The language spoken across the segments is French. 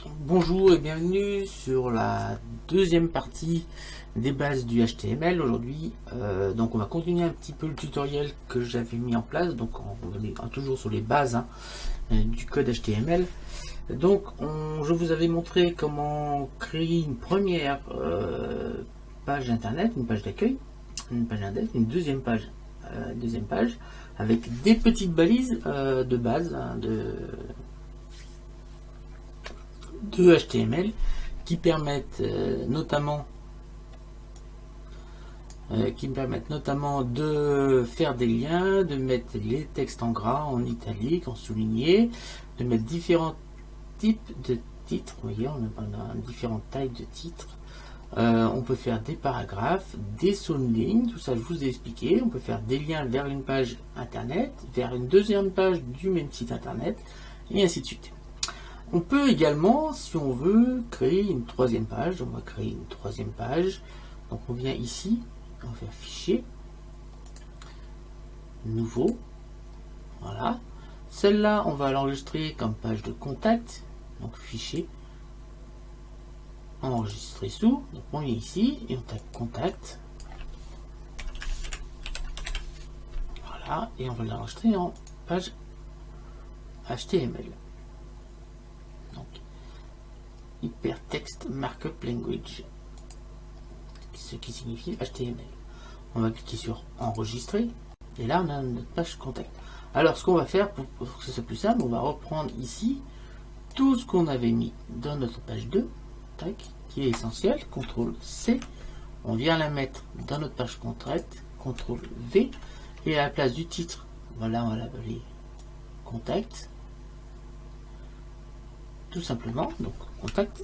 Bonjour et bienvenue sur la deuxième partie des bases du HTML. Aujourd'hui, donc on va continuer un petit peu le tutoriel que j'avais mis en place. Donc on est toujours sur les bases du code HTML. Donc je vous avais montré comment créer une première page internet, une page d'accueil, une page index, une deuxième page avec des petites balises de base de HTML qui permettent notamment de faire des liens, de mettre les textes en gras, en italique, en souligné, de mettre différents types de titres. Vous voyez, on a différentes tailles de titres. On peut faire des paragraphes, des soundings, tout ça je vous ai expliqué. On peut faire des liens vers une page internet, vers une deuxième page du même site internet, et ainsi de suite. On peut également, si on veut, créer une troisième page. On va créer une troisième page. Donc on vient ici, on va faire fichier, nouveau. Voilà. Celle-là, on va l'enregistrer comme page de contact. Donc fichier, enregistrer sous. Donc on vient ici et on tape contact. Voilà. Et on va l'enregistrer en page HTML. Donc, Hypertext Markup Language, ce qui signifie HTML. On va cliquer sur enregistrer et là on a notre page contact. Alors ce qu'on va faire pour que ce soit plus simple, on va reprendre ici tout ce qu'on avait mis dans notre page 2, tac, qui est essentiel, CTRL C, on vient la mettre dans notre page contact, CTRL V, et à la place du titre, voilà, on va l'appeler contact. Tout simplement, donc contact.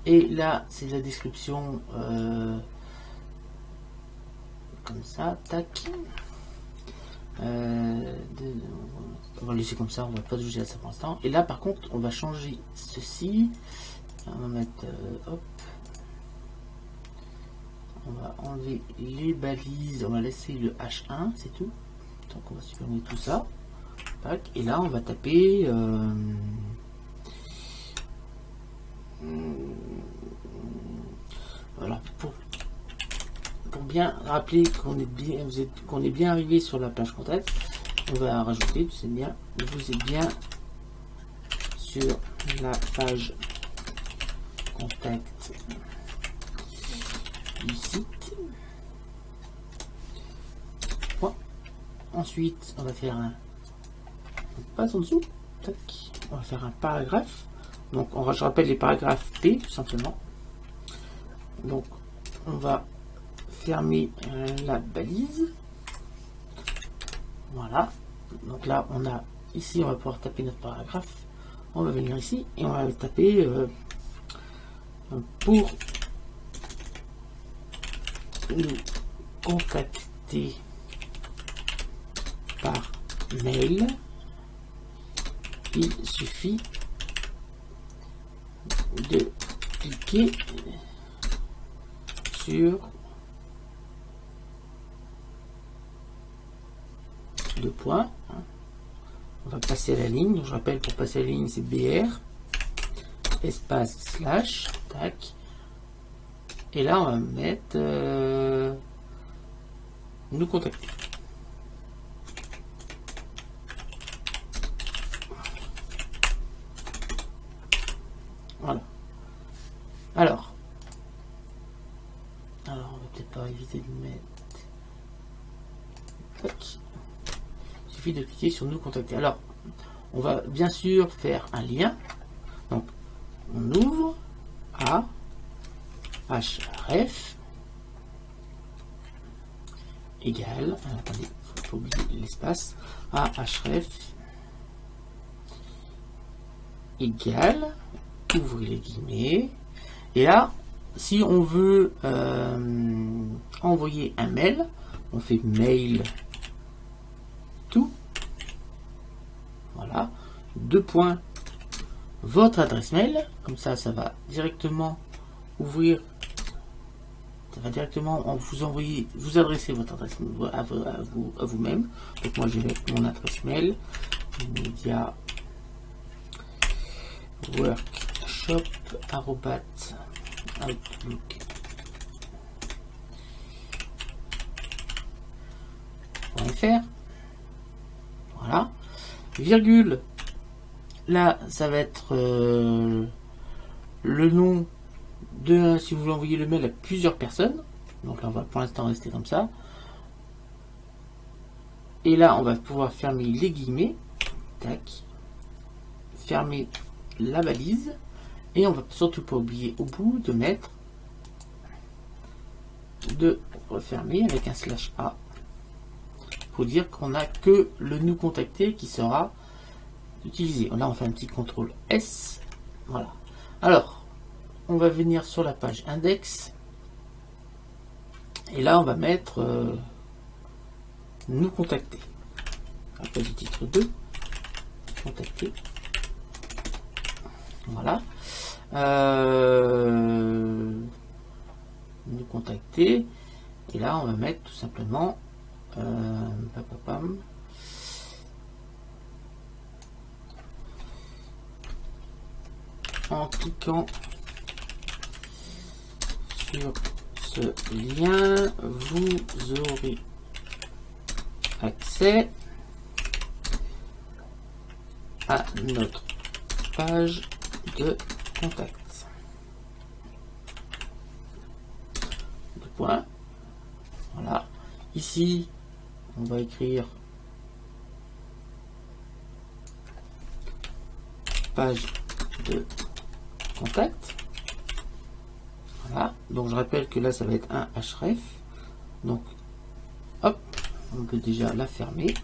Et là, c'est la description comme ça, tac. On va laisser comme ça, on va pas juger à ça pour l'instant. Et là, par contre, on va changer ceci. On va mettre, hop. On va enlever les balises, on va laisser le H1, c'est tout. Donc on va supprimer tout ça. Et là on va taper voilà, pour bien rappeler qu'on est bien arrivé sur la page contact, on va rajouter, c'est bien, vous êtes bien sur la page contact du site. Bon. Ensuite on va faire un passe en dessous, tac. On va faire un paragraphe. Donc je rappelle les paragraphes P tout simplement. Donc on va fermer la balise. Voilà. Donc là on a ici, on va pouvoir taper notre paragraphe. On va venir ici et on va taper pour nous contacter par mail. Il suffit de cliquer sur deux points. On va passer à la ligne. Donc je rappelle, pour passer à la ligne, c'est BR espace slash, tac. Et là, on va mettre nous contacter. Voilà. Alors, on va peut-être pas éviter de mettre. Tac. Il suffit de cliquer sur nous contacter. Alors, on va bien sûr faire un lien. Donc, on ouvre à href égale. Attendez, faut pas oublier l'espace. À href égale. Ouvrez les guillemets. Et là, si on veut envoyer un mail, on fait mail tout. Voilà. Deux points. Votre adresse mail. Comme ça, ça va directement ouvrir. Ça va directement vous envoyer, vous adresser votre adresse à vous-même. Donc moi, je vais mettre mon adresse mail. Media workshop@outlook.fr. Voilà. Virgule. Là, ça va être le nom de, si vous voulez envoyer le mail à plusieurs personnes. Donc là, on va pour l'instant rester comme ça. Et là, on va pouvoir fermer les guillemets. Tac. Fermer la balise. Et on va surtout pas oublier au bout de mettre, de refermer avec un /A. Pour dire qu'on n'a que le nous contacter qui sera utilisé. Là, on fait un petit CTRL S. Voilà. Alors, on va venir sur la page index. Et là, on va mettre nous contacter. À la page du titre 2. Contacter. Voilà. Nous contacter. Et là, on va mettre tout simplement en cliquant sur ce lien, vous aurez accès à notre page de contact. Deux points. Voilà. Ici, on va écrire page de contact. Voilà. Donc je rappelle que là, ça va être un href. Donc, hop, on peut déjà la fermer.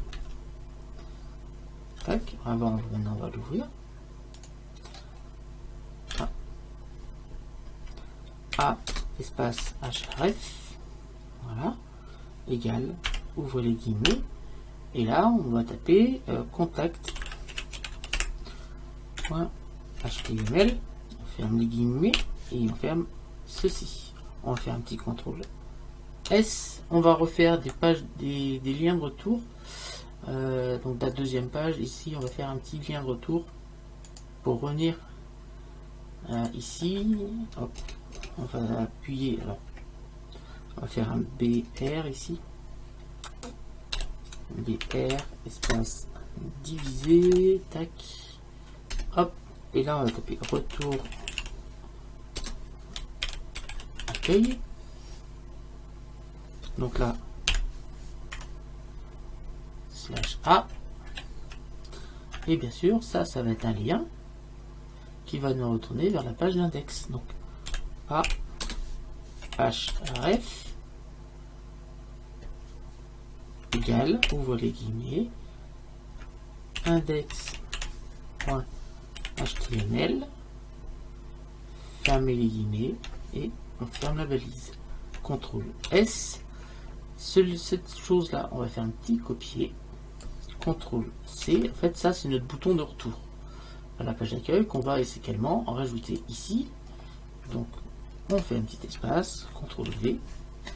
Tac. Avant, maintenant, on va l'ouvrir. A espace href, voilà, égal, ouvre les guillemets, et là on va taper contact.html, on ferme les guillemets et on ferme ceci. On va faire un petit CTRL S, on va refaire des pages, des liens de retour. Donc la deuxième page, ici on va faire un petit lien de retour pour revenir ici. Hop. On va appuyer, alors on va faire un BR ici, BR espace divisé, tac, hop, et là on va taper retour accueil. Donc là /A, et bien sûr ça va être un lien qui va nous retourner vers la page d'index. Donc A href égal, ouvre les guillemets, index.html, ferme les guillemets et on ferme la balise. CTRL S. Cette chose là, on va faire un petit copier. CTRL C. En fait, ça c'est notre bouton de retour à la page d'accueil qu'on va également en rajouter ici. Donc on fait un petit espace, CTRL V,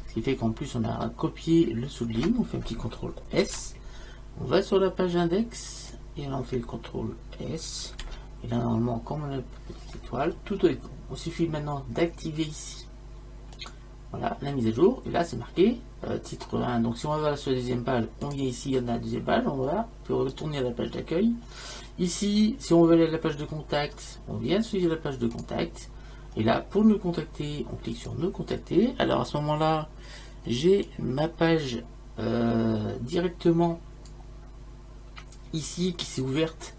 ce qui fait qu'en plus on a copié le sous-ligne, on fait un petit CTRL S, on va sur la page index, et là on fait le CTRL S, et là normalement comme on a une petite étoile, tout est bon. Il suffit maintenant d'activer ici, voilà, la mise à jour, et là c'est marqué titre 1, donc si on va sur la deuxième page, on vient ici, on a la deuxième page, on peut retourner à la page d'accueil. Ici, si on veut aller à la page de contact, on vient sur la page de contact. Et là, pour nous contacter, on clique sur nous contacter. Alors à ce moment-là, j'ai ma page directement ici qui s'est ouverte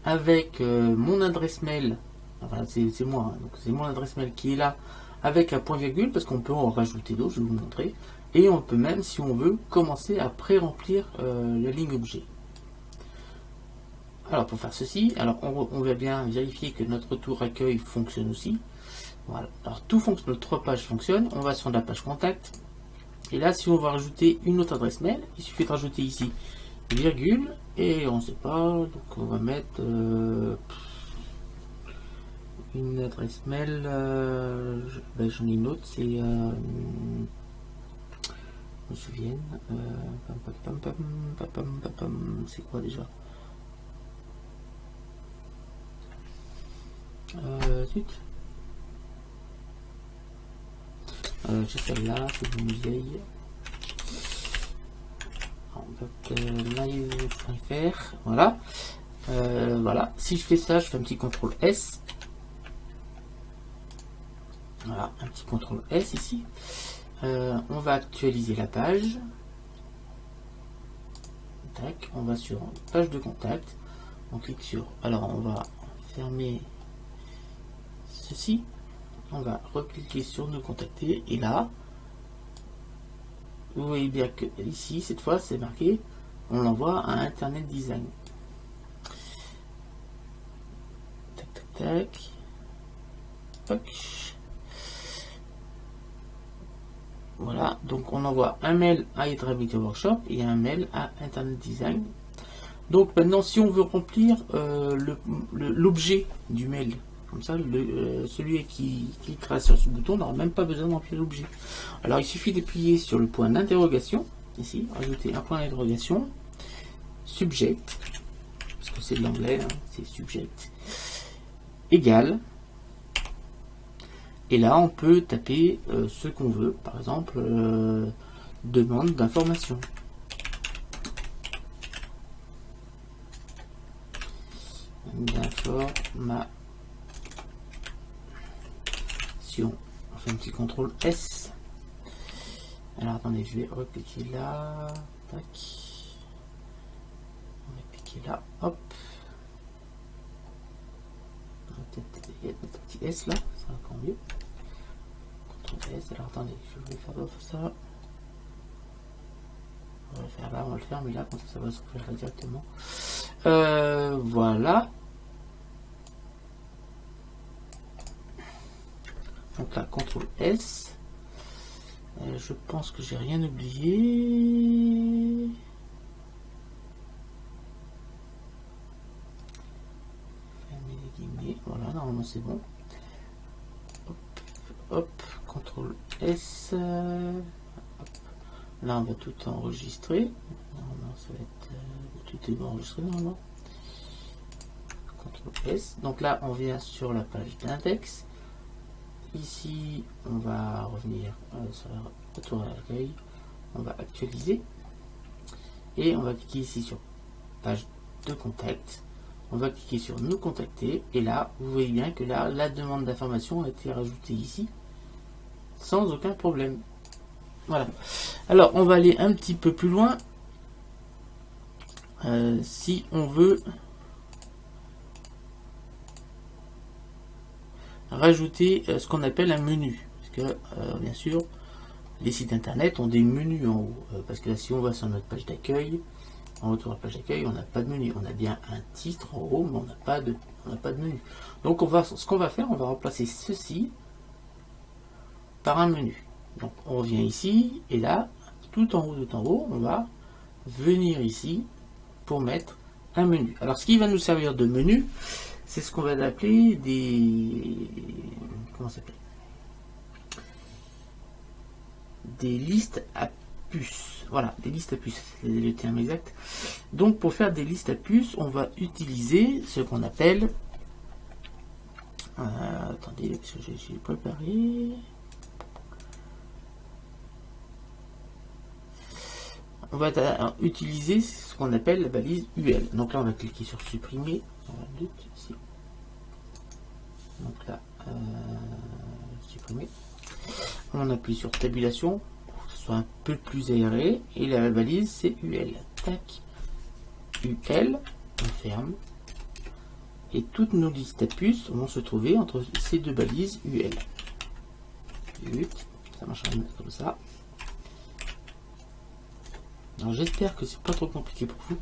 avec mon adresse mail. Enfin, c'est moi, hein, donc c'est mon adresse mail qui est là avec un point virgule parce qu'on peut en rajouter d'autres, je vais vous montrer. Et on peut même, si on veut, commencer à pré-remplir la ligne objet. Alors pour faire ceci, alors on va bien vérifier que notre tour accueil fonctionne aussi. Voilà, alors tout fonctionne, notre page fonctionne, on va sur la page contact, et là si on va rajouter une autre adresse mail, il suffit de rajouter ici virgule, et on ne sait pas, donc on va mettre une adresse mail, j'en ai une autre, c'est, je me souviens, c'est quoi déjà? Zut. J'ai celle-là, c'est une vieille. Live.fr, voilà. Voilà, si je fais ça, je fais un petit CTRL S. Voilà, un petit CTRL S ici. On va actualiser la page. Tac, on va sur page de contact. On clique sur. Alors, on va fermer ceci. On va recliquer sur nous contacter. Et là, vous voyez bien que ici, cette fois, c'est marqué. On l'envoie à Internet Design. Tac, tac, tac. Tac. Voilà, donc on envoie un mail à Hydraulic Workshop et un mail à Internet Design. Donc maintenant, si on veut remplir l'objet du mail, comme ça, celui qui cliquera sur ce bouton n'aura même pas besoin de remplir l'objet. Alors il suffit d'appuyer sur le point d'interrogation, ici, rajouter un point d'interrogation, subject, parce que c'est de l'anglais, hein, c'est subject, égal. Et là, on peut taper ce qu'on veut, par exemple, demande d'information. D'information. On fait un petit CTRL S. Alors attendez, je vais recliquer là. Tac. On va cliquer là. Hop. Peut-être il y a un petit S là, ça va encore mieux. CTRL S. Alors attendez, je vais faire ça. On va le faire là, on va le faire, mais là, comme ça va s'ouvrir là directement. Voilà. Donc là, CTRL S. Je pense que j'ai rien oublié. Fermer les guillemets. Voilà, normalement c'est bon. Hop, hop, CTRL S. Hop. Là, on va tout enregistrer. Normalement, ça va être tout est enregistré normalement. CTRL S. Donc là, on vient sur la page d'index. Ici, on va revenir sur le retour à l'accueil. On va actualiser. Et on va cliquer ici sur page de contact. On va cliquer sur nous contacter. Et là, vous voyez bien que là, la demande d'information a été rajoutée ici. Sans aucun problème. Voilà. Alors, on va aller un petit peu plus loin. Si on veut rajouter ce qu'on appelle un menu, parce que bien sûr les sites internet ont des menus en haut, parce que là, si on va sur notre page d'accueil, en retour à la page d'accueil, on n'a pas de menu, on a bien un titre en haut, mais on n'a pas de menu. Donc ce qu'on va faire, on va remplacer ceci par un menu. Donc on revient ici et là, tout en haut, on va venir ici pour mettre un menu. Alors ce qui va nous servir de menu, c'est ce qu'on va appeler des des listes à puces. Voilà, des listes à puces, c'est le terme exact. Donc pour faire des listes à puces, on va utiliser ce qu'on appelle attendez, parce que j'ai préparé. On va utiliser ce qu'on appelle la balise UL. Donc là, on va cliquer sur supprimer. Ici. Donc là, supprimer. On appuie sur tabulation pour que ce soit un peu plus aéré. Et la balise, c'est UL. Tac. UL. On ferme. Et toutes nos listes à puces vont se trouver entre ces deux balises UL. 8. Ça marche comme ça. Alors j'espère que c'est pas trop compliqué pour vous.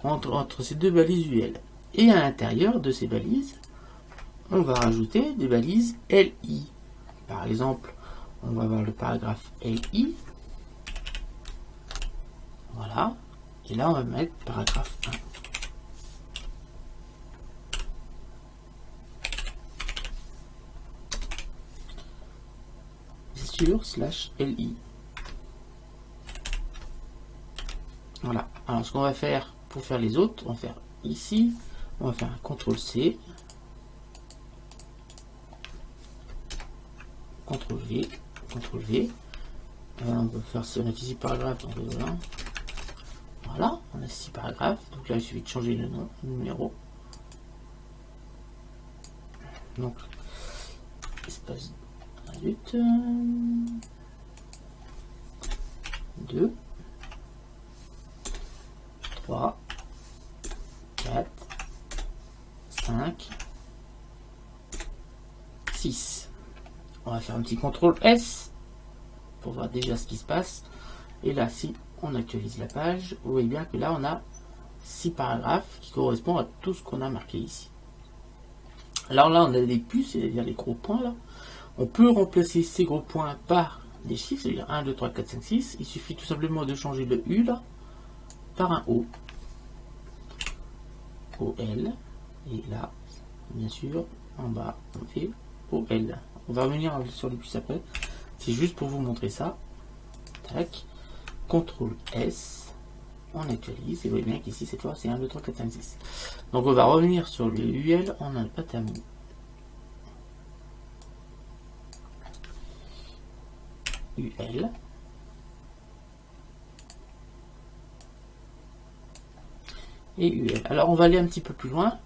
Entre ces deux balises UL. Et à l'intérieur de ces balises, on va rajouter des balises LI. Par exemple, on va avoir le paragraphe LI. Voilà. Et là, on va mettre paragraphe 1. Sur /LI. Voilà. Alors, ce qu'on va faire pour faire les autres, on va faire ici, on va faire un CTRL C. CTRL V, CTRL V. On va faire si on a 6 paragraphes, donc voilà. Voilà, on a 6 paragraphes. Donc là, il suffit de changer le nom, le numéro. Donc, espace adulte 2, 3, 4, 5, 6. On va faire un petit CTRL S pour voir déjà ce qui se passe. Et là, si on actualise la page, vous voyez bien que là, on a 6 paragraphes qui correspondent à tout ce qu'on a marqué ici. Alors là, on a des puces, c'est-à-dire les gros points là. On peut remplacer ces gros points par des chiffres, c'est-à-dire 1, 2, 3, 4, 5, 6. Il suffit tout simplement de changer le U là par un O. OL. Et là, bien sûr, en bas, on fait OL. On va revenir sur les puces après. C'est juste pour vous montrer ça. Tac. CTRL S. On actualise. Et vous voyez bien qu'ici, cette fois, c'est 1, 2, 3, 4, 5, 6. Donc, on va revenir sur le UL. On n'a pas terminé. UL. Et UL. Alors, on va aller un petit peu plus loin.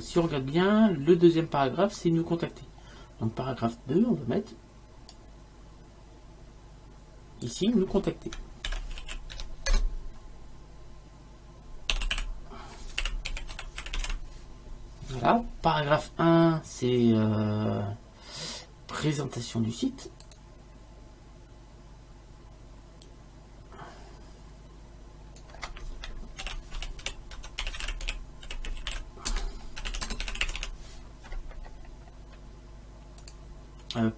Si on regarde bien, le deuxième paragraphe, c'est nous contacter. Donc, paragraphe 2, on va mettre ici, nous contacter. Voilà. Paragraphe 1, c'est présentation du site.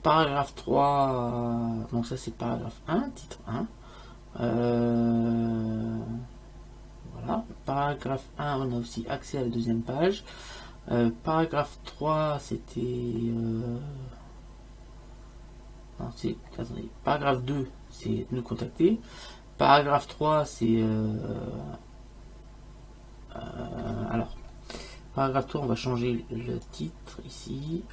Paragraphe 3, donc ça c'est paragraphe 1, titre 1. Voilà. Paragraphe 1, on a aussi accès à la deuxième page. Paragraphe 3, c'était... attendez, paragraphe 2, c'est nous contacter. Paragraphe 3, c'est... alors, paragraphe 3, on va changer le titre ici.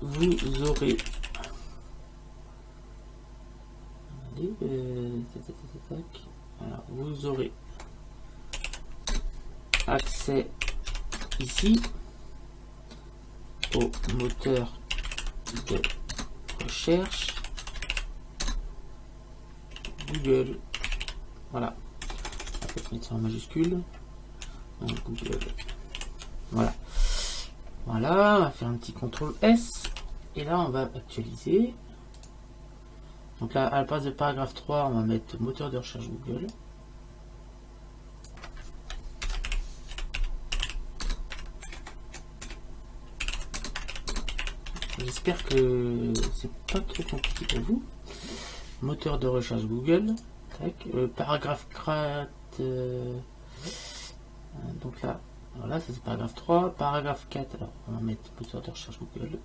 Vous aurez... Alors, vous aurez accès ici au moteur de recherche Google. Voilà. On va mettre ça en majuscule. Donc, Google. Voilà. Voilà, on va faire un petit CTRL S. Et là, on va actualiser. Donc là, à la place de paragraphe 3, on va mettre moteur de recherche Google. J'espère que c'est pas trop compliqué pour vous. Moteur de recherche Google. Tac. Paragraphe 4. Donc là, voilà, ça c'est paragraphe 3. Paragraphe 4, alors on va mettre moteur de recherche Google.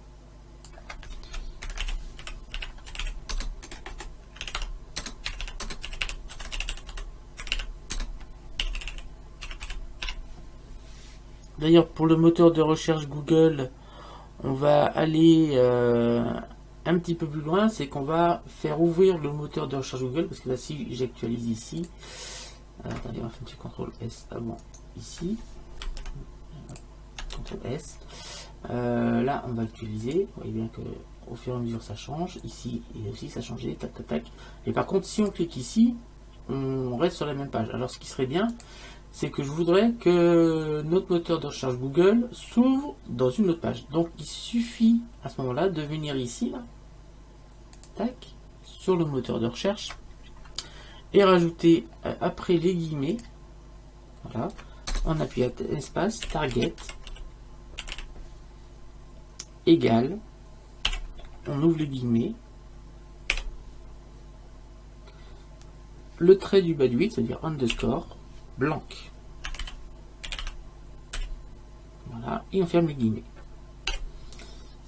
D'ailleurs, pour le moteur de recherche Google, on va aller un petit peu plus loin, c'est qu'on va faire ouvrir le moteur de recherche Google, parce que là, si j'actualise ici, attendez, on va faire un petit CTRL S avant ici, CTRL S, là, on va actualiser, vous voyez bien que au fur et à mesure ça change, ici et aussi ça a changé, tac tac tac, et par contre, si on clique ici, on reste sur la même page. Alors, ce qui serait bien, c'est que je voudrais que notre moteur de recherche Google s'ouvre dans une autre page. Donc il suffit à ce moment-là de venir ici, là, tac, sur le moteur de recherche, et rajouter après les guillemets, voilà, on appuie à espace, target, égal, on ouvre les guillemets, le trait du bas du 8, c'est-à-dire underscore, blanc. Voilà, et on ferme les guillemets.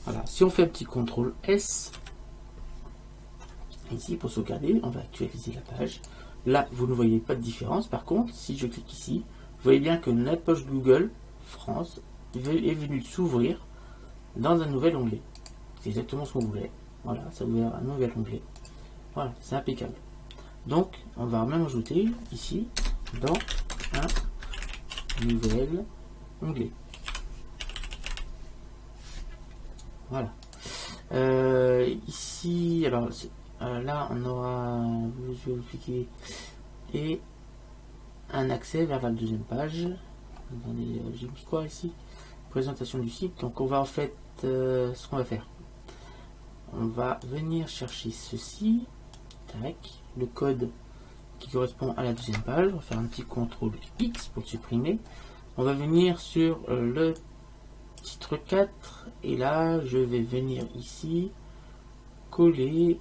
Voilà, si on fait un petit CTRL S, ici pour sauvegarder, on va actualiser la page. Là, vous ne voyez pas de différence. Par contre, si je clique ici, vous voyez bien que notre page Google France est venu de s'ouvrir dans un nouvel onglet. C'est exactement ce qu'on voulait. Voilà, ça a ouvert un nouvel onglet. Voilà, c'est impeccable. Donc, on va même ajouter ici dans un nouvel onglet. Voilà. Ici, alors là, on aura visualifié et un accès vers la deuxième page. Attendez, j'ai mis quoi ici? Présentation du site. Donc, on va en fait, ce qu'on va faire, on va venir chercher ceci, tac, le code qui correspond à la deuxième page. On va faire un petit CTRL X pour le supprimer. On va venir sur le titre 4 et là je vais venir ici coller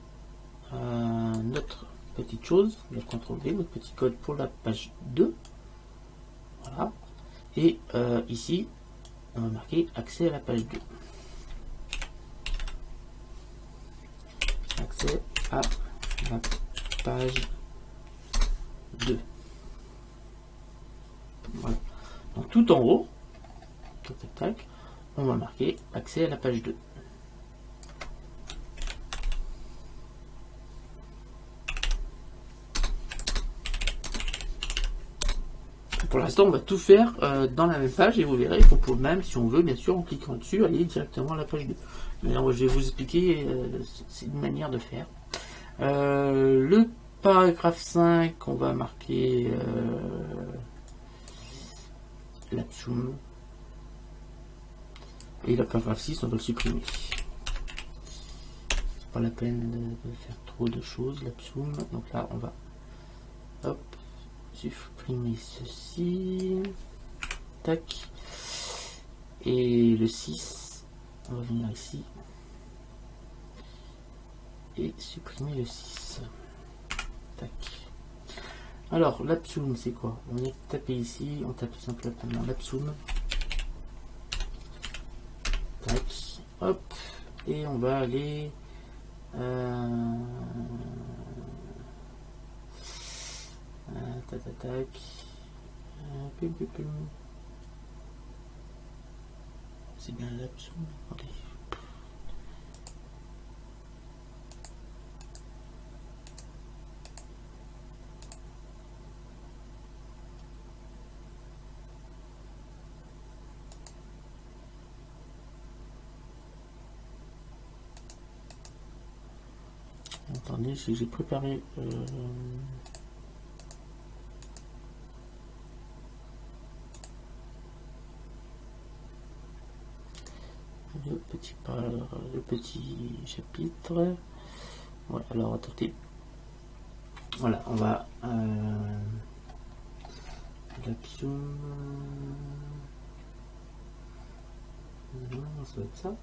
notre petite chose, le CTRL V, notre petit code pour la page 2. Voilà. Et ici on va marquer accès à la page 2. Accès à la page 2. Voilà. Donc tout en haut, tac, tac, tac, on va marquer accès à la page 2. Pour l'instant, on va tout faire dans la même page et vous verrez qu'on peut même, si on veut, bien sûr, en cliquant dessus, aller directement à la page 2. Mais alors, je vais vous expliquer, c'est une manière de faire. Le paragraphe 5, on va marquer l'absum. Et le paragraphe 6, on va le supprimer. C'est pas la peine de faire trop de choses, l'absum. Donc là, on va hop, supprimer ceci. Tac. Et le 6, on va venir ici. Et supprimer le 6. Tac. Alors, l'absum, c'est quoi? On est tapé ici, on tape simplement l'absum. Tac. Hop. Et on va aller... tac, tac, tac. Pum, pum, pum. C'est bien l'absum. Attendez. Attendez, j'ai préparé le petit chapitre. Ouais, alors attendez. Voilà, on va l'absum. Ça va être ça.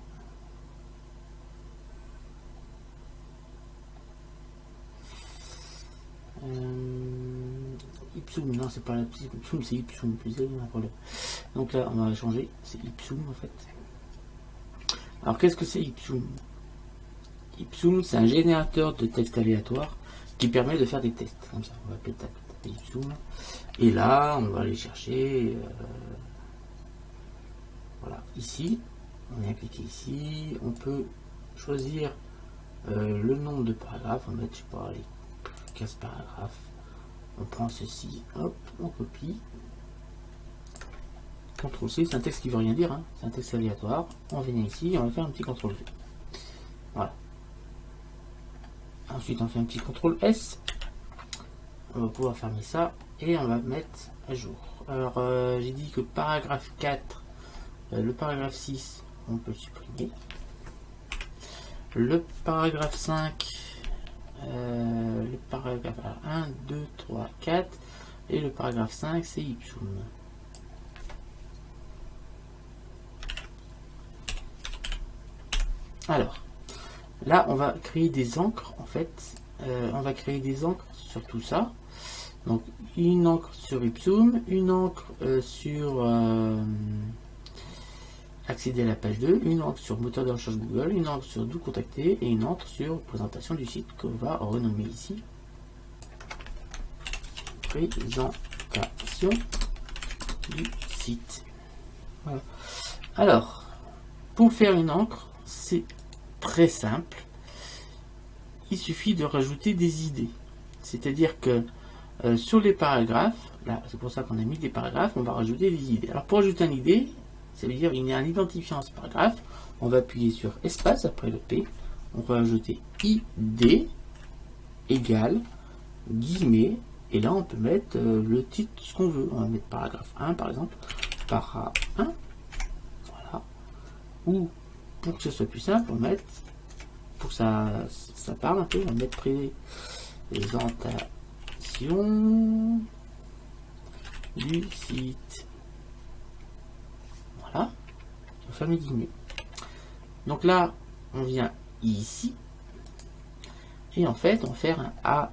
Ipsum, non, c'est pas l'Ipsum, c'est Ipsum. Donc là, on va changer, c'est Ipsum en fait. Alors, qu'est-ce que c'est Ipsum? Ipsum, c'est un générateur de texte aléatoire qui permet de faire des tests. Comme ça, on va taper Ipsum. Et là, on va aller chercher. Voilà, ici, on est cliqué ici. On peut choisir le nombre de paragraphes. On va mettre, je sais pas, les 15 paragraphes. On prend ceci, hop, on copie. CTRL C, c'est un texte qui veut rien dire, hein. C'est un texte aléatoire. On vient ici, on va faire un petit CTRL V. Voilà. Ensuite, on fait un petit CTRL S. On va pouvoir fermer ça et on va mettre à jour. Alors, j'ai dit que paragraphe 4, le paragraphe 6, on peut le supprimer. Le paragraphe 5, le paragraphe 1, 2, 3, 4 et le paragraphe 5, c'est Ipsum. Alors, là, on va créer des encres, en fait. On va créer des encres sur tout ça. Donc, une encre sur Ipsum, une encre sur accéder à la page 2, une encre sur moteur de recherche Google, une encre sur d'où contacter et une encre sur présentation du site qu'on va renommer ici. Présentation du site. Voilà. Alors, pour faire une encre, c'est très simple. Il suffit de rajouter des idées. C'est-à-dire que sur les paragraphes, là, c'est pour ça qu'on a mis des paragraphes, on va rajouter des idées. Alors, pour ajouter une idée, ça veut dire qu'il y a un identifiant à ce paragraphe. On va appuyer sur espace après le P. On va ajouter ID égale guillemets. Et là, on peut mettre le titre, ce qu'on veut. On va mettre paragraphe 1, par exemple. Para 1. Voilà. Ou, pour que ce soit plus simple, on va mettre, pour que ça parle un peu, on va mettre présentation du site. Voilà. On ferme les guillemets. Donc là, on vient ici. Et en fait, on va faire un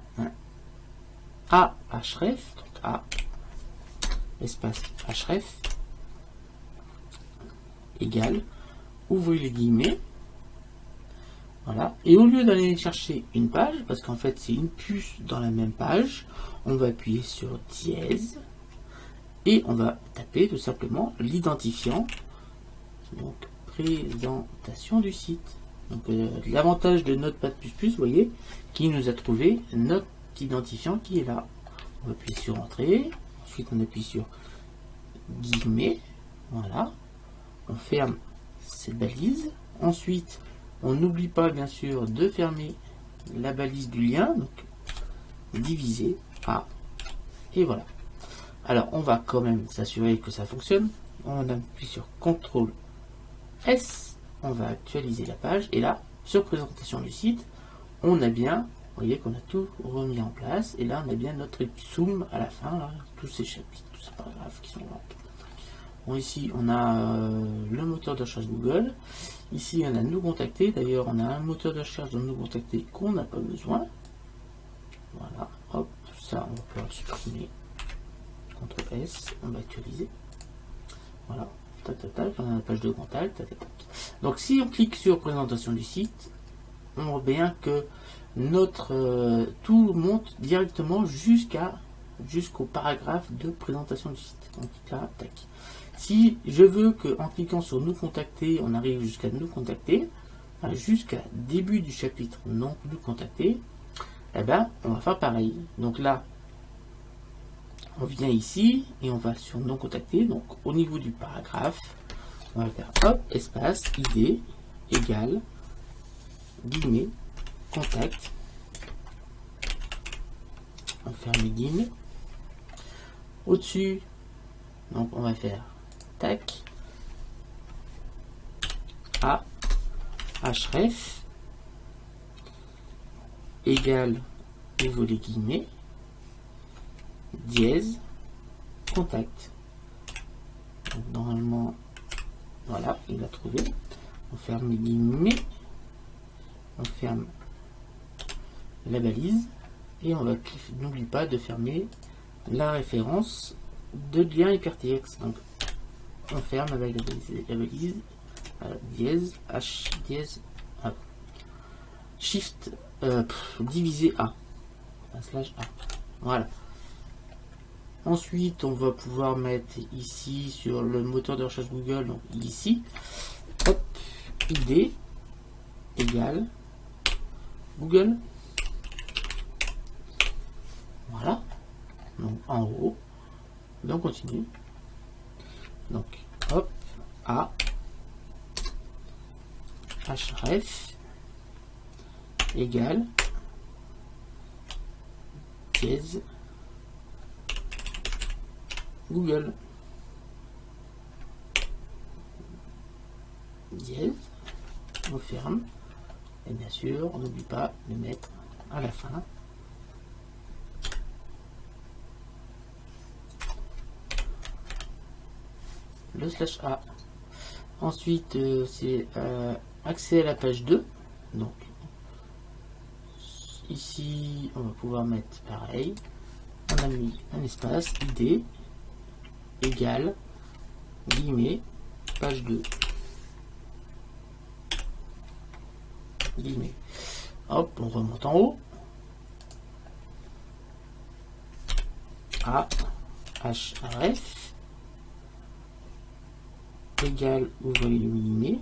href, donc A, espace href, égale, ouvrez les guillemets, voilà, et au lieu d'aller chercher une page, parce qu'en fait c'est une puce dans la même page, on va appuyer sur dièse, et on va taper tout simplement l'identifiant, donc présentation du site. Donc l'avantage de Notepad++, vous voyez, qui nous a trouvé notre identifiant qui est là. On va appuyer sur entrée, ensuite on appuie sur guillemets, voilà, on ferme cette balise, ensuite on n'oublie pas bien sûr de fermer la balise du lien, donc diviser A, et voilà. Alors on va quand même s'assurer que ça fonctionne, on appuie sur CTRL S, on va actualiser la page, et là, sur présentation du site, on a bien, vous voyez qu'on a tout remis en place, et là on a bien notre zoom à la fin, là, tous ces chapitres, tous ces paragraphes qui sont là. Bon, ici on a le moteur de recherche Google, ici on a nous contacter, d'ailleurs on a un moteur de recherche de nous contacter qu'on n'a pas besoin, voilà, hop, ça on peut le supprimer, CTRL S, on va actualiser, voilà, on a la page de contact, donc si on clique sur présentation du site, on voit bien que notre tout monte directement jusqu'au paragraphe de présentation du site. Donc là, tac. Si je veux que en cliquant sur nous contacter, on arrive jusqu'à nous contacter, jusqu'à début du chapitre non nous contacter, eh ben on va faire pareil. Donc là, on vient ici et on va sur non contacter. Donc au niveau du paragraphe, on va faire hop, espace, ID égale guillemets, contact, on ferme les guillemets, au-dessus, donc on va faire tac, A, href, égale, ouvre les guillemets, dièse, contact. Donc normalement, voilà, il a trouvé, on ferme les guillemets, on ferme la balise et on va n'oublie pas de fermer la référence de lien hypertexte. Donc on ferme avec la balise dièse H dièse A. Shift divisé A slash A. Voilà. Ensuite on va pouvoir mettre ici sur le moteur de recherche Google, donc ici, hop, ID égale Google, voilà, donc en haut, on continue, donc hop, A, href, égale, dièse, Google, dièse, on ferme, et bien sûr, on n'oublie pas de mettre à la fin le slash A. Ensuite, c'est accès à la page 2. Donc, ici, on va pouvoir mettre pareil. On a mis un espace, ID, égale, guillemets, page 2. Guillemets. Hop, on remonte en haut. A, href, égale, ouvrez les guillemets,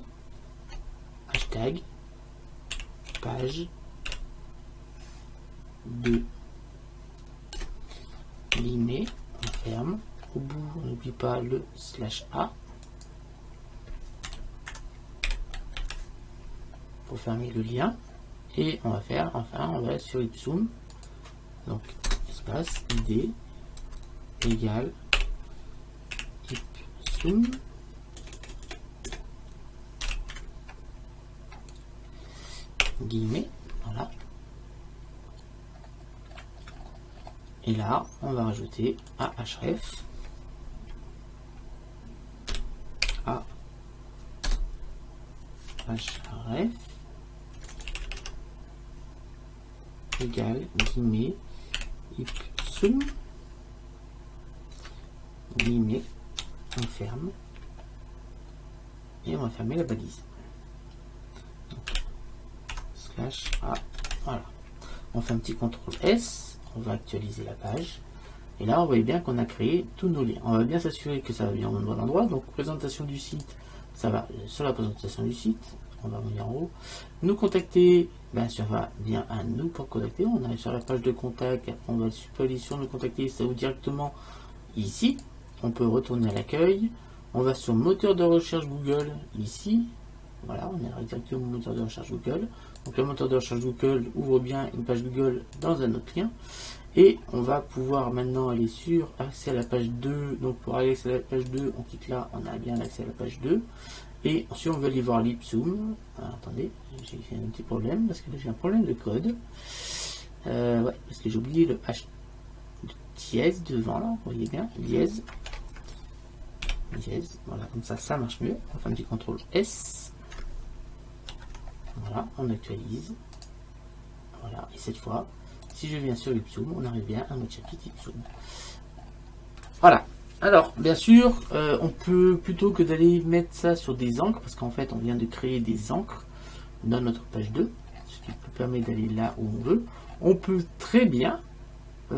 hashtag, page 2, guillemets, on ferme. Au bout, on n'oublie pas le /a pour fermer le lien. Et on va faire, enfin, on va sur Ipsum, donc espace id égale Ipsum guillemets, voilà. Et là, on va rajouter un href, href égale guillemets Ipsum guillemets, on ferme et on va fermer la balise. Donc, /a, voilà. On fait un petit CTRL S, on va actualiser la page. Et là, on voit bien qu'on a créé tous nos liens. On va bien s'assurer que ça va bien au bon endroit. Donc, présentation du site, ça va sur la présentation du site. On va venir en haut. Nous contacter, ben, ça va bien à nous pour contacter. On arrive sur la page de contact. On va aller sur nous contacter. Ça vous directement ici. On peut retourner à l'accueil. On va sur moteur de recherche Google ici. Voilà, on est directement au moteur de recherche Google. Donc, le moteur de recherche Google ouvre bien une page Google dans un autre lien. Et on va pouvoir maintenant aller sur accès à la page 2. Donc pour aller à la page 2, on clique là, on a bien l'accès à la page 2. Et ensuite on veut aller voir l'Ipsum. Attendez, j'ai fait un petit problème parce que j'ai un problème de code. Ouais, parce que j'ai oublié le H dièse devant là, vous voyez bien, dièse. Voilà, comme ça marche mieux. On fait un petit CTRL S. Voilà, on actualise. Voilà, et cette fois, si je viens sur Ipsum, on arrive bien à notre chapitre Ipsum. Voilà. Alors, bien sûr, on peut, plutôt que d'aller mettre ça sur des encres, parce qu'en fait, on vient de créer des encres dans notre page 2, ce qui nous permet d'aller là où on veut, on peut très bien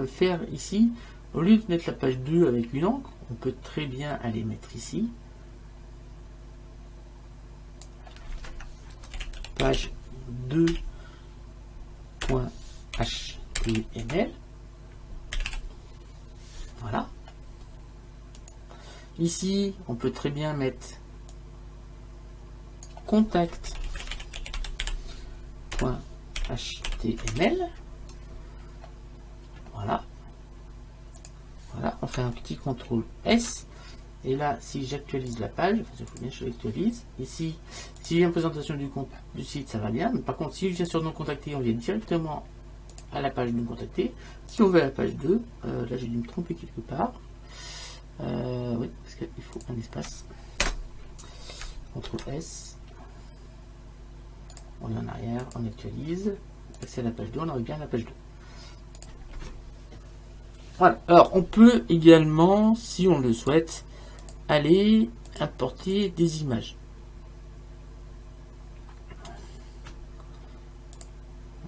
faire ici, au lieu de mettre la page 2 avec une encre, on peut très bien aller mettre ici, page 2.html. Voilà. Ici, on peut très bien mettre contact.html. Voilà. Voilà, on fait un petit CTRL S. Et là, si j'actualise la page, il faut bien que je l'actualise. Ici, si j'ai une présentation du site, ça va bien. Mais par contre, si je viens sur nous contacter, on vient directement à la page nous contacter. Si on veut à la page 2, là j'ai dû me tromper quelque part. Oui, parce qu'il faut un espace. CTRL S. On est en arrière, on actualise. C'est la page 2, on arrive bien à la page 2. Voilà. Alors, on peut également, si on le souhaite, aller importer des images.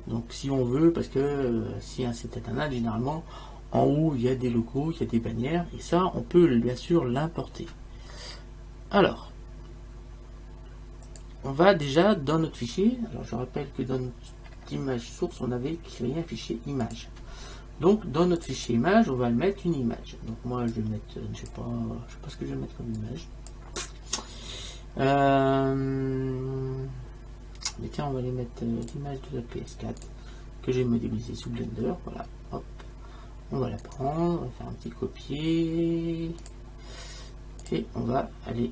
Donc, si on veut, parce que si un site internet, généralement, en haut, il y a des logos, il y a des bannières, et ça, on peut bien sûr l'importer. Alors, on va déjà dans notre fichier. Alors, je rappelle que dans notre image source, on avait créé un fichier image. Donc, dans notre fichier image, on va le mettre une image. Donc, moi, je vais mettre, je sais pas ce que je vais mettre comme image. Mais tiens, on va les mettre l'image de la PS4 que j'ai modélisée sous Blender. Voilà, hop. On va la prendre, on va faire un petit copier. Et on va aller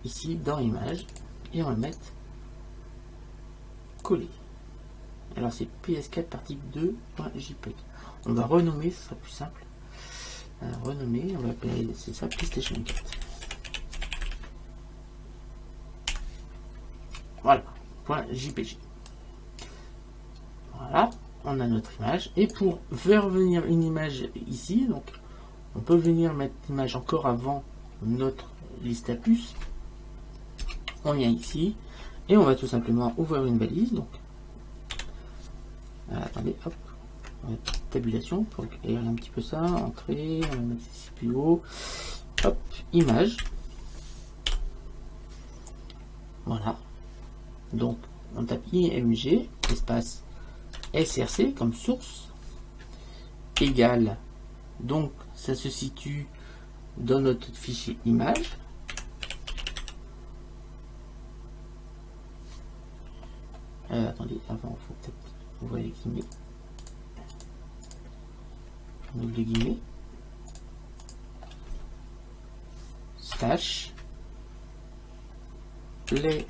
ici dans image et on va mettre coller. Alors, c'est PS4 partie 2.jpg. On va renommer, ce sera plus simple. Renommer, on va appeler, c'est ça, PlayStation 4. Voilà, .jpg. Voilà, on a notre image. Et pour faire venir une image ici, donc on peut venir mettre l'image encore avant notre liste à puces. On vient ici et on va tout simplement ouvrir une balise. Donc, attendez, hop. Tabulation pour éclairer un petit peu ça, entrée, on va mettre ici plus haut, hop, image, Voilà. Donc, on tape img, espace src comme source, égale, donc ça se situe dans notre fichier image. Attendez, avant, il faut peut-être ouvrir les guillemets. On ouvre les guillemets. Slash PlayStation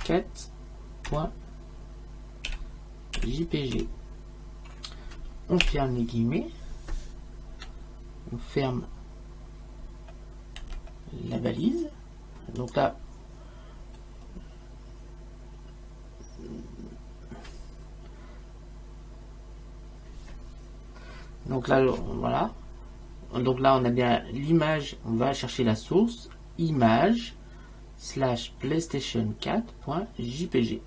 4.jpg. On ferme les guillemets. On ferme la balise. Donc là, voilà. Donc là, on a bien l'image. On va chercher la source image slash PlayStation 4.jpg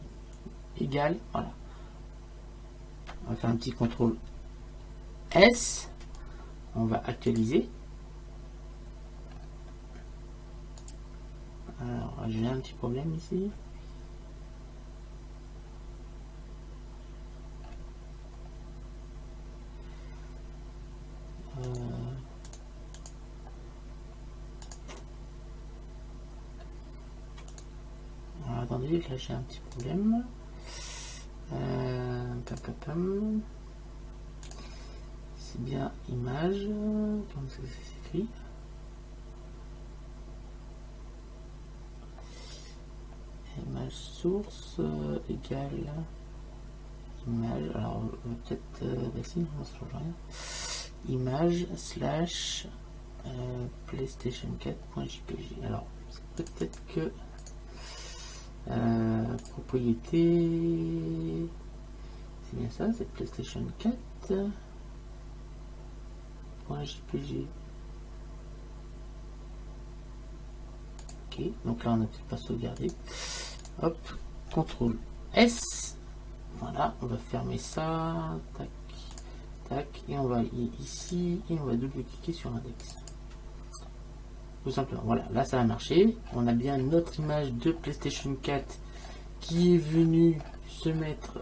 égale, voilà. On va faire un petit contrôle S. On va actualiser. Alors, j'ai un petit problème ici. Alors, attendez, là j'ai un petit problème. C'est bien image, comme ça s'écrit. Image source égale image. Alors on va peut-être on se change rien. Image slash PlayStation 4.jpg. Alors c'est peut-être que propriété, c'est bien ça, c'est PlayStation 4.jpg. Ok, donc là on n'a peut-être pas sauvegardé. Hop, CTRL S. Voilà, on va fermer ça. Tac, tac, et on va aller ici et on va double-cliquer sur l'index. Tout simplement, voilà, là ça a marché. On a bien notre image de PlayStation 4 qui est venue se mettre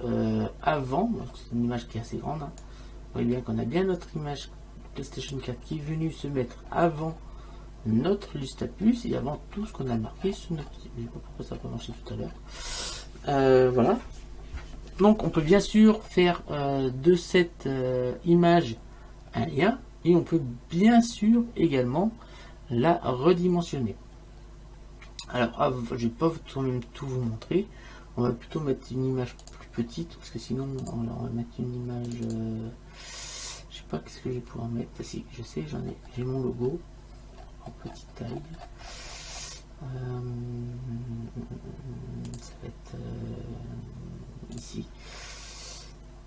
avant. C'est une image qui est assez grande. Hein. Vous voyez bien qu'on a bien notre image PlayStation 4 qui est venue se mettre avant notre liste à puces et avant tout ce qu'on a marqué sur notre. Je ne sais pas pourquoi ça n'a pas marché tout à l'heure. Voilà. Donc on peut bien sûr faire de cette image un lien et on peut bien sûr également la redimensionner. Alors je ne vais pas tout vous montrer. On va plutôt mettre une image plus petite parce que sinon on va mettre une image. Je sais pas qu'est-ce que je vais pouvoir mettre. Si je sais, j'ai mon logo en petite taille. Ça va être ici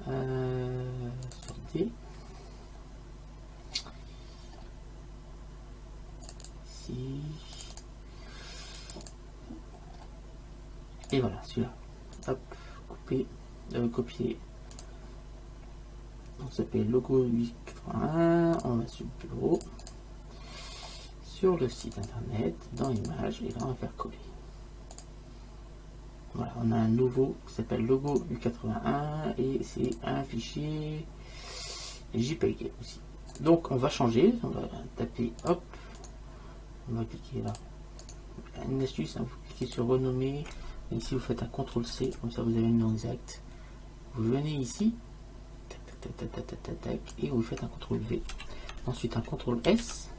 sur D. Ici. Et voilà, celui-là. Hop, copier. On s'appelle logo 881. On va sur le bureau. Sur le site internet, dans Images, et là on va faire coller. Voilà, on a un nouveau qui s'appelle logo U81 et c'est un fichier JPEG aussi. Donc on va changer, on va taper hop, on va cliquer là. Une astuce, hein, vous cliquez sur renommer, et ici vous faites un CTRL C, comme ça vous avez le nom exact. Vous venez ici, tac, tac, tac, tac, tac, tac, tac, et vous faites un CTRL V. Ensuite un CTRL S.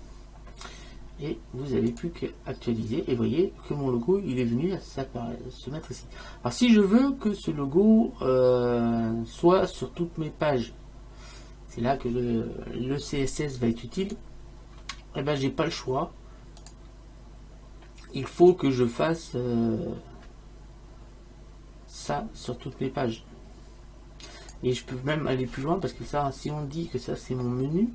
Et vous avez plus qu'à actualiser et voyez que mon logo il est venu à se mettre ici. Alors si je veux que ce logo soit sur toutes mes pages, c'est là que le CSS va être utile. Et ben j'ai pas le choix. Il faut que je fasse ça sur toutes mes pages. Et je peux même aller plus loin parce que ça, si on dit que ça c'est mon menu.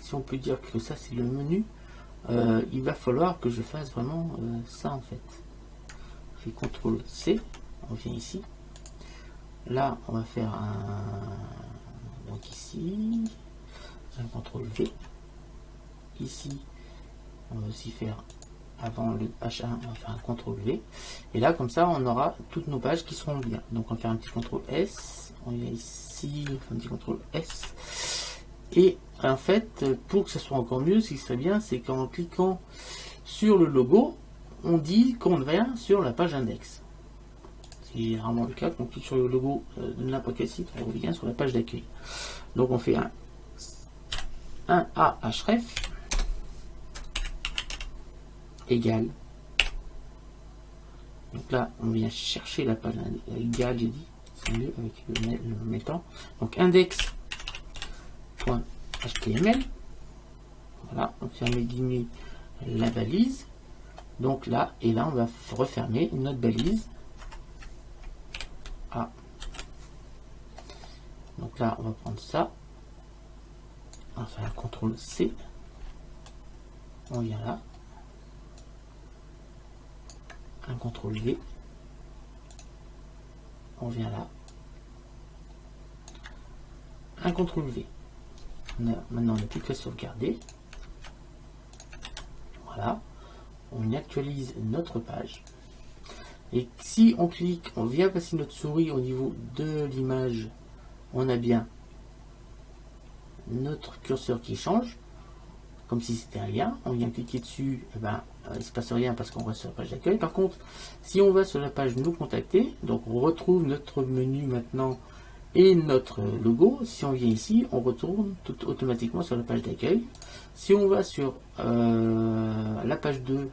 Si on peut dire que ça c'est le menu, il va falloir que je fasse vraiment ça en fait. Je fais CTRL C, on vient ici. Là on va faire donc ici, un CTRL V. Ici On va aussi faire avant le H1, on va faire un CTRL V. Et là, comme ça, on aura toutes nos pages qui seront bien. Donc, on va faire un petit CTRL S. On vient ici, on fait un petit CTRL S. Et en fait, pour que ça soit encore mieux, ce qui serait bien, c'est qu'en cliquant sur le logo, on dit qu'on vient sur la page index. C'est généralement le cas, quand on clique sur le logo de n'importe quel site, on revient sur la page d'accueil. Donc, on fait un ahref égal. Donc là, on vient chercher la page égale, j'ai dit, c'est mieux avec le mettant. Donc index.html. Voilà, on ferme les guillemets, la balise. Donc là, et là, on va refermer notre balise. A. Donc là, on va prendre ça. On va faire un CTRL C. On vient là. Un CTRL V. On vient là. Un CTRL V. Maintenant, on n'a plus qu'à sauvegarder. Voilà. On actualise notre page. Et si on clique, on vient passer notre souris au niveau de l'image, on a bien notre curseur qui change, comme si c'était un lien. On vient cliquer dessus, et ben, il ne se passe rien parce qu'on reste sur la page d'accueil. Par contre, si on va sur la page nous contacter, donc on retrouve notre menu maintenant et notre logo. Si on vient ici, on retourne tout automatiquement sur la page d'accueil. Si on va sur la page 2,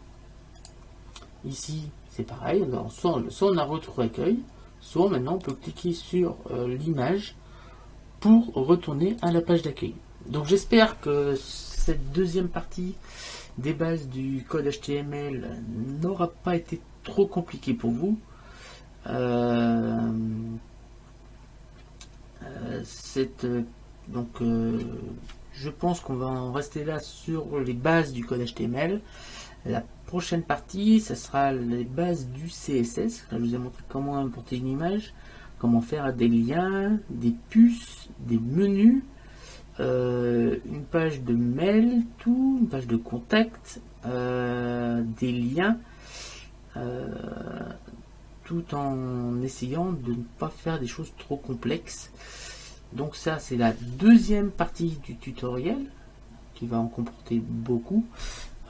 ici, c'est pareil. Alors, soit on a retour accueil, soit maintenant on peut cliquer sur l'image pour retourner à la page d'accueil. Donc j'espère que cette deuxième partie des bases du code HTML n'aura pas été trop compliqué pour vous. Je pense qu'on va en rester là sur les bases du code HTML. La prochaine partie, ce sera les bases du CSS. Là, je vous ai montré comment importer une image, comment faire des liens, des puces, des menus, une page de mail, une page de contact, des liens, tout en essayant de ne pas faire des choses trop complexes. Donc ça, c'est la deuxième partie du tutoriel qui va en comporter beaucoup.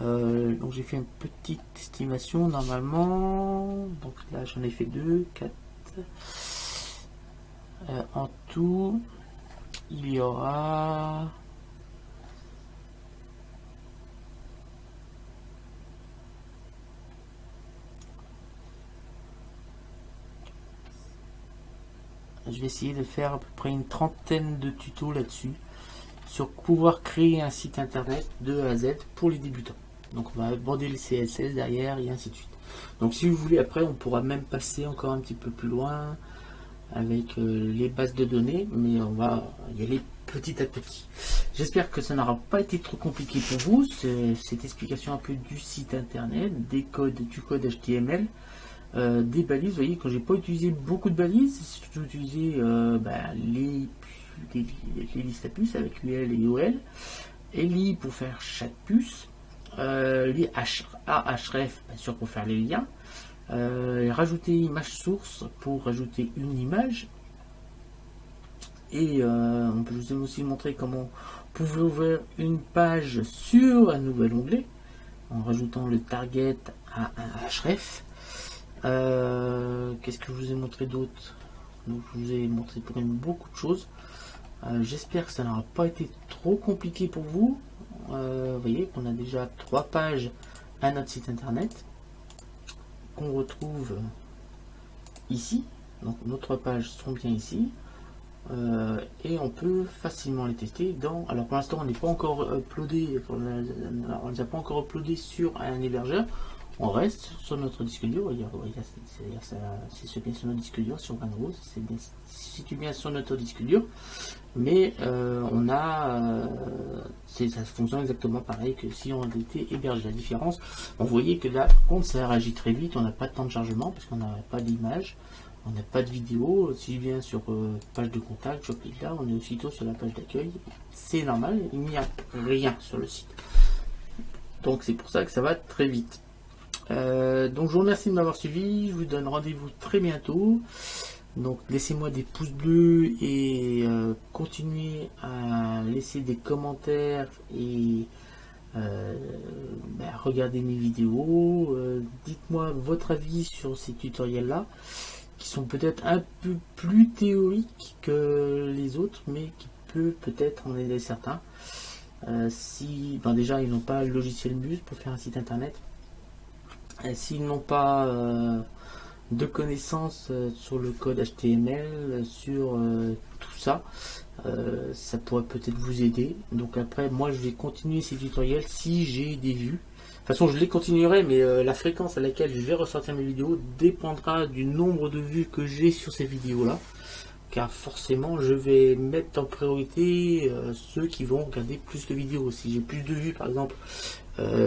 Donc j'ai fait une petite estimation normalement. Donc là, j'en ai fait 2, 4. En tout, il y aura... Je vais essayer de faire à peu près une trentaine de tutos là-dessus, sur pouvoir créer un site internet de A à Z pour les débutants. Donc on va aborder le CSS derrière et ainsi de suite. Donc si vous voulez, après on pourra même passer encore un petit peu plus loin avec les bases de données, mais on va y aller petit à petit. J'espère que ça n'aura pas été trop compliqué pour vous, cette explication un peu du site internet, des codes, du code HTML. Des balises, vous voyez, quand j'ai pas utilisé beaucoup de balises, j'ai surtout utilisé les listes à puces avec UL et OL, ELI pour faire chaque puce, les ahref bien sûr pour faire les liens, rajouter image source pour rajouter une image, et on peut vous aussi montrer comment vous pouvez ouvrir une page sur un nouvel onglet en rajoutant le target à un href. Qu'est-ce que je vous ai montré d'autre? Donc je vous ai montré quand même beaucoup de choses. J'espère que ça n'aura pas été trop compliqué pour vous. Vous voyez qu'on a déjà 3 pages à notre site internet qu'on retrouve ici. Donc nos 3 pages sont bien ici. Et on peut facilement les tester dans... Alors pour l'instant on n'est pas encore uploadé, on ne les a pas encore uploadé sur un hébergeur. On reste sur notre disque dur, c'est bien sur notre disque dur, sur OneRose, c'est bien situé bien sur notre disque dur, mais ça fonctionne exactement pareil que si on était hébergé. La différence, vous voyez que là, par contre, ça réagit très vite, on n'a pas de temps de chargement parce qu'on n'a pas d'image, on n'a pas de vidéo. Si je viens sur page de contact, je clique là, on est aussitôt sur la page d'accueil, c'est normal, il n'y a rien sur le site. Donc c'est pour ça que ça va très vite. Donc je vous remercie de m'avoir suivi, je vous donne rendez-vous très bientôt. Donc laissez-moi des pouces bleus et continuez à laisser des commentaires et regardez mes vidéos. Dites-moi votre avis sur ces tutoriels là qui sont peut-être un peu plus théoriques que les autres, mais qui peut-être en aider certains. Si déjà ils n'ont pas le logiciel Muse pour faire un site internet, s'ils n'ont pas de connaissances sur le code HTML, sur tout ça, ça pourrait peut-être vous aider. Donc après, moi je vais continuer ces tutoriels si j'ai des vues. De toute façon, je les continuerai, mais la fréquence à laquelle je vais ressortir mes vidéos dépendra du nombre de vues que j'ai sur ces vidéos-là. Car forcément, je vais mettre en priorité ceux qui vont regarder plus de vidéos. Si j'ai plus de vues, par exemple,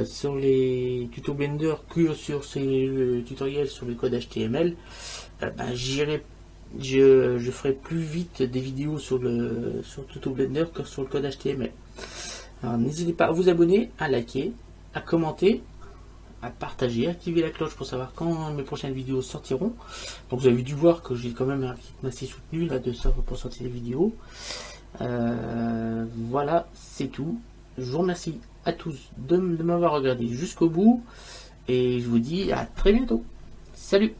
sur les tutos Blender que sur ces tutoriels sur le code HTML, je ferai plus vite des vidéos sur tuto Blender que sur le code HTML. Alors n'hésitez pas à vous abonner, à liker, à commenter, à partager, activer la cloche pour savoir quand mes prochaines vidéos sortiront. Donc vous avez dû voir que j'ai quand même un rythme assez soutenu là pour sortir les vidéos. Voilà, c'est tout. Je vous remercie à tous de m'avoir regardé jusqu'au bout et je vous dis à très bientôt. Salut!